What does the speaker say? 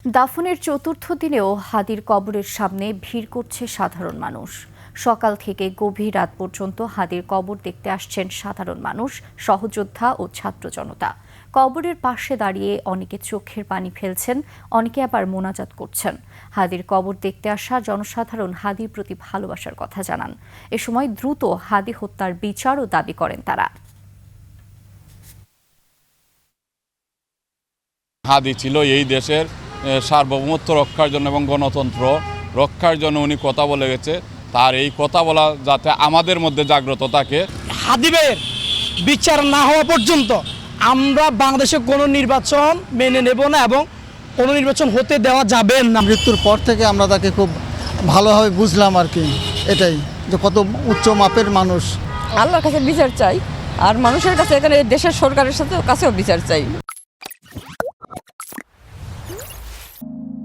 দাফনের চতুর্থ দিনেও হাদির কবরের সামনে ভিড় করছে সাধারণ মানুষ। সকাল থেকে গভীর রাত পর্যন্ত হাদির কবর দেখতে আসছেন সাধারণ মানুষ, সহযোদ্ধা ও ছাত্র জনতা। কবরের পাশে দাঁড়িয়ে অনেকে চোখের পানি ফেলছেন, অনেকে আবার মোনাজাত করছেন। হাদির কবর দেখতে আসা জনসাধারণ হাদির প্রতি ভালোবাসার কথা জানান। এ সময় দ্রুত হাদি হত্যার বিচারও দাবি করেন তারা। হাদি ছিল এই দেশের সার্বভৌমত্ব রক্ষার জন্য এবং গণতন্ত্র রক্ষার জন্য উনি কথা বলে গেছে। তার এই কথা বলা যাতে আমাদের মধ্যে জাগ্রত থাকে। হাদি ভাইয়ের বিচার না হওয়া পর্যন্ত আমরা বাংলাদেশে কোনো নির্বাচন মেনে নেব না এবং কোনো নির্বাচন হতে দেওয়া যাবে না। মৃত্যুর পর থেকে আমরা তাকে খুব ভালোভাবে বুঝলাম আর কি, এটাই যে কত উচ্চ মাপের মানুষ। আল্লাহর কাছে বিচার চাই আর মানুষের কাছে, এখানে দেশের সরকারের কাছেও বিচার চাই।